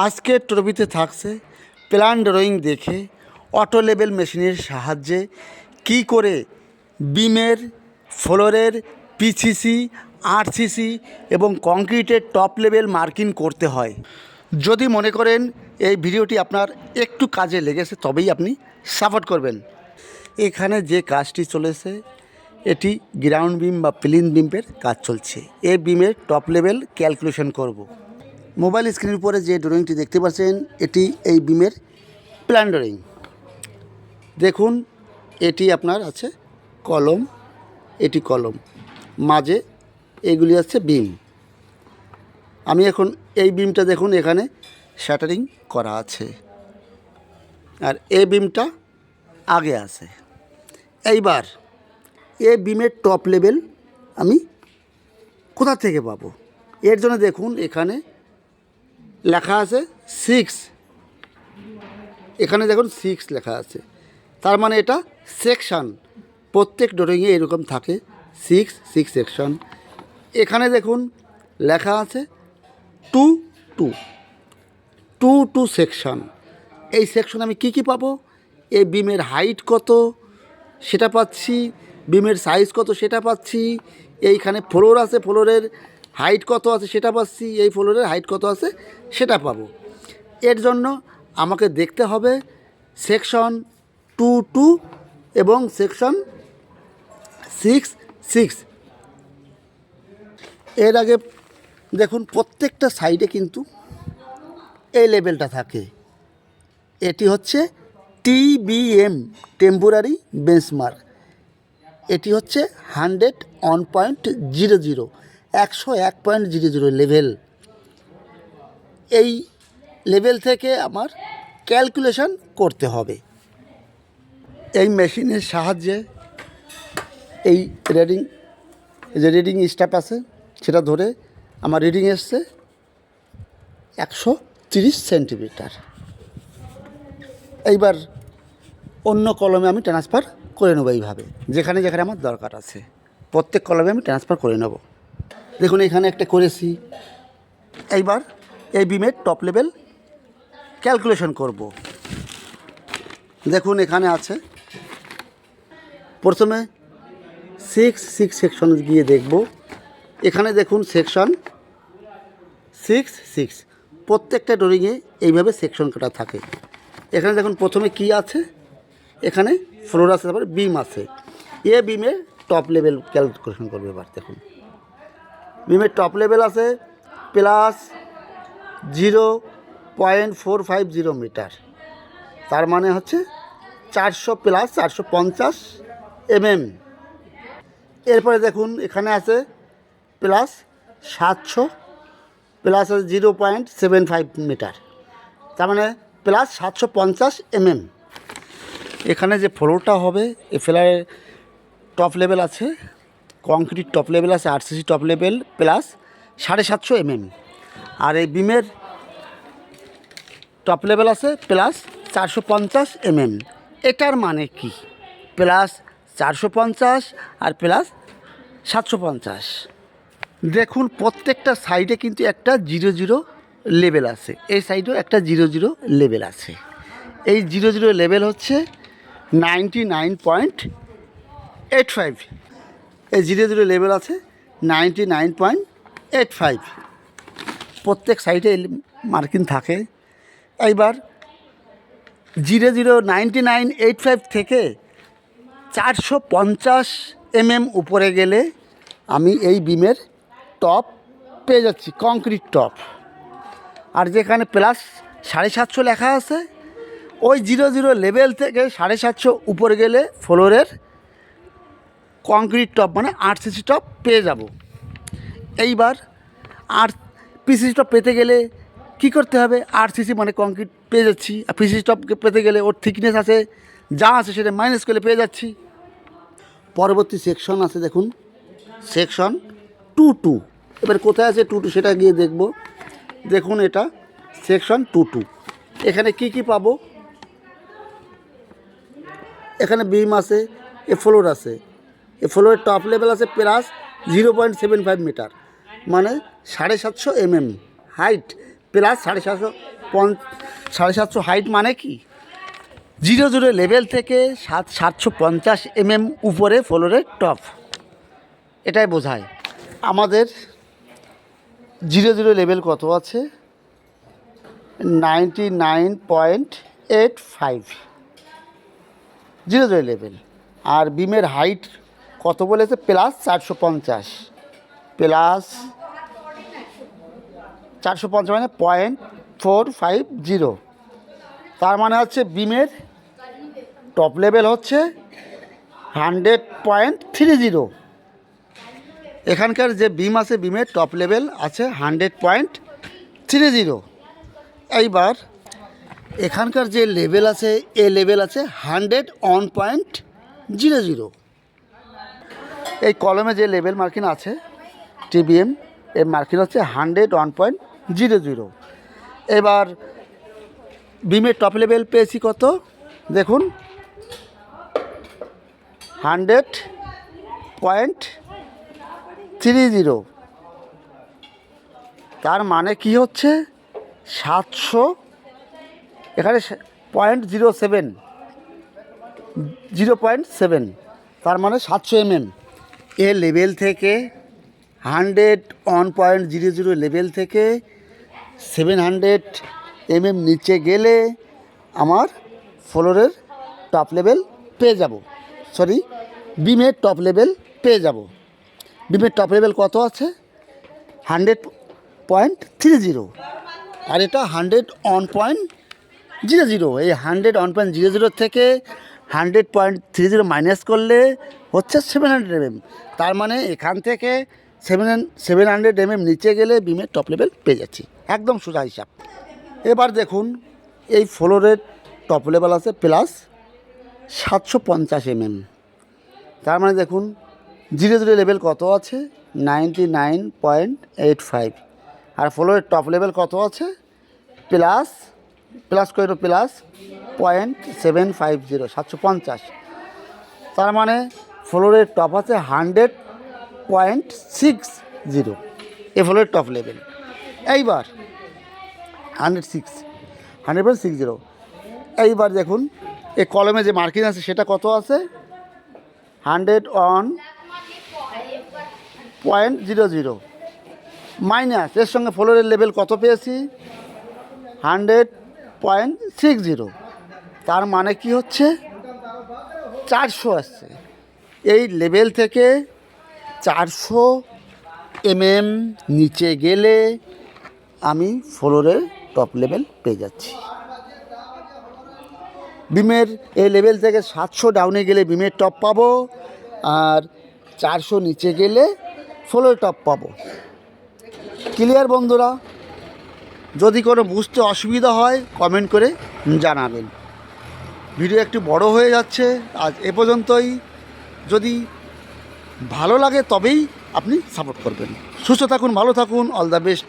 আজকের টপিতে থাকছে plan drawing দেখে অটো লেভেল মেশিনের সাহায্যে কি করে বিমের, ফ্লোরের পিসিসি, আরসিসি এবং কংক্রিটের টপ লেভেল মার্কিং করতে হয়। যদি মনে করেন এই ভিডিওটি আপনার একটু কাজে লেগেছে তবেই আপনি সাপোর্ট করবেন। এখানে যে কাজটি চলেছে এটি গ্রাউন্ড বিম বা প্লিন বিমের কাজ চলছে। এই বিমের টপ লেভেল ক্যালকুলেশন করব। মোবাইল স্ক্রিনের উপরে যে ড্রয়িংটি দেখতে পাচ্ছেন এটি এই বিমের প্ল্যান ড্রয়িং। দেখুন এটি আপনার আছে কলম, এটি কলম, মাঝে এগুলি আছে বিম। আমি এখন এই বিমটা দেখুন এখানে শ্যাটারিং করা আছে আর এই বিমটা আগে আছে। এইবার এই বিমের টপ লেভেল আমি কোথা থেকে পাবো? এর জন্য দেখুন এখানে লেখা আছে 6, এখানে দেখুন 6 লেখা আছে, তার মানে এটা সেকশান। প্রত্যেক ড্রয়িংয়ে এরকম থাকে 6 সেকশন। এখানে দেখুন লেখা আছে 2 সেকশন। এই সেকশন আমি কি পাবো? এই বিমের হাইট কত সেটা পাচ্ছি, বিমের সাইজ কত সেটা পাচ্ছি, এইখানে ফ্লোর আছে ফ্লোরের হাইট কত আছে সেটা পাচ্ছি, এই ফ্লোরের হাইট কত আছে সেটা পাবো। এর জন্য আমাকে দেখতে হবে সেকশন 2 এবং সেকশন 6। এর আগে দেখুন প্রত্যেকটা সাইডে কিন্তু এই লেভেলটা থাকে। এটি হচ্ছে TBM, টেম্পোরারি বেঞ্চমার্ক। এটি হচ্ছে 101.00, 101.00 লেভেল। এই লেভেল থেকে আমার ক্যালকুলেশন করতে হবে। এই মেশিনের সাহায্যে এই রিডিং স্টাফ আছে সেটা ধরে আমার রিডিং এসছে 130 সেন্টিমিটার। এইবার অন্য কলমে আমি ট্রান্সফার করে নেবো। এইভাবে যেখানে যেখানে আমার দরকার আছে প্রত্যেক কলমে আমি ট্রান্সফার করে নেব। দেখুন এখানে একটা করেছি। এইবার এই বিমের টপ লেভেল ক্যালকুলেশন করব। দেখুন এখানে আছে, প্রথমে 6 সেকশন গিয়ে দেখব। এখানে দেখুন সেকশন 6। প্রত্যেকটা ড্রয়িংয়ে এইভাবে সেকশন কাটা থাকে। এখানে দেখুন প্রথমে কি আছে, এখানে ফ্লোর আছে, তারপরে বিম আছে। এ বিমের টপ লেভেল ক্যালকুলেশন করবে। এবার দেখুন বিমের টপ লেভেল আছে প্লাস 0.450 মিটার, তার মানে হচ্ছে 400 প্লাস 450 এরপরে দেখুন এখানে আছে প্লাস 700 প্লাস আছে 0.75 মিটার, তার মানে প্লাস 750 এখানে যে ফ্লোরটা হবে এই ফ্লোরের টপ লেভেল আছে, কংক্রিট টপ লেভেল আছে, আরসিসি টপ লেভেল প্লাস 750 আর এই বিমের টপ লেভেল আছে প্লাস 450 এটার মানে কি? প্লাস 450 আর প্লাস 750। দেখুন প্রত্যেকটা সাইডে কিন্তু একটা 00 লেভেল আছে, এই সাইডেও একটা 00 লেভেল আছে। এই 00 লেভেল হচ্ছে 99.85। এই 00 লেভেল আছে 99.85। প্রত্যেক সাইডে মার্কিং থাকে। এইবার 99.85 থেকে 450 উপরে গেলে আমি এই বিমের টপ পেয়ে যাচ্ছি, কংক্রিট টপ। আর যেখানে প্লাস 750 লেখা আছে ওই 00 লেভেল থেকে 750 উপরে গেলে ফ্লোরের কংক্রিট টপ মানে আরসিসি টপ পেয়ে যাব। এইবার আর পিসিসি টপ পেতে গেলে কি করতে হবে? আরসিসি মানে কংক্রিট পেয়ে যাচ্ছি, আর পিসিসি টপকে পেতে গেলে ওর থিকনেস আছে যা আছে সেটা মাইনাস করে পেয়ে যাচ্ছি। পরবর্তী সেকশন আছে দেখুন সেকশন 2। এবার কোথায় আছে 2 সেটা গিয়ে দেখব। দেখুন এটা সেকশন 2। এখানে কি পাবো? এখানে বিম আছে, এ ফ্লোর আছে, এ ফ্লোরের টপ লেভেল আছে প্লাস 0.75 মিটার, মানে 750 হাইট প্লাস 750 হাইট মানে কি 0 লেভেল থেকে 750 উপরে ফ্লোরের টপ, এটাই বোঝায়। আমাদের 0 লেভেল কত আছে 99.85 0 লেভেল। আর বিমের হাইট কত বলেছে প্লাস 450, প্লাস 450 মানে 0.450, তার মানে হচ্ছে বিমের টপ লেভেল হচ্ছে 100.30। এখানকার যে বিম আছে বিমের টপ লেভেল আছে 100.30। এইবার এখানকার যে লেভেল আছে এ লেভেল আছে 101.00। এই কলমে যে লেভেল মার্কিং আছে টিবিএম এর মার্কিং হচ্ছে 101.00। এবার বিমের টপ লেভেল পেয়েছি কত দেখুন 100.30, তার মানে কি হচ্ছে 700, এখানে 0.07, তার মানে 700 এ লেভেল থেকে 101.00 লেভেল থেকে 700 নিচে গেলে আমার ফ্লোরের টপ লেভেল পেয়ে যাব, সরি বিমের টপ লেভেল পেয়ে যাব। বিমের টপ লেভেল কত আছে 100.30, আর এটা 101.00। এই 101.00 থেকে 100.30 মাইনাস করলে হচ্ছে 700 তার মানে এখান থেকে 700 নিচে গেলে বিমের টপ লেভেল পেয়ে যাচ্ছি, একদম সোজা হিসাব। এবার দেখুন এই ফ্লোরের টপ লেভেল আছে প্লাস 750 তার মানে দেখুন 0 লেভেল কত আছে 99.85, আর ফ্লোরের টপ লেভেল কত আছে প্লাস 0.750, 750, তার মানে ফ্লোরের টপ আছে 100.60, এ ফ্লোরের টপ লেভেল। এইবার 100.60, এইবার দেখুন এই কলমে যে মার্কিং আছে সেটা কত আছে 101.00 মাইনাস এর সঙ্গে ফ্লোরের লেভেল কত পেয়েছি 100.60, তার মানে কি হচ্ছে 400 আসছে। এই লেভেল থেকে 400 নিচে গেলে আমি ফ্লোরের টপ লেভেল পেয়ে যাচ্ছি। বিমের এই লেভেল থেকে 700 ডাউনে গেলে বিমের টপ পাবো, আর 400 নিচে গেলে ফ্লোরের টপ পাবো। ক্লিয়ার বন্ধুরা? যদি কোনো বুঝতে অসুবিধা হয় কমেন্ট করে জানাবেন। ভিডিও একটু বড় হয়ে যাচ্ছে, আজ এ পর্যন্তই। যদি ভালো লাগে তবেই আপনি সাপোর্ট করবেন। সুস্থ থাকুন, ভালো থাকুন, অল দ্য বেস্ট।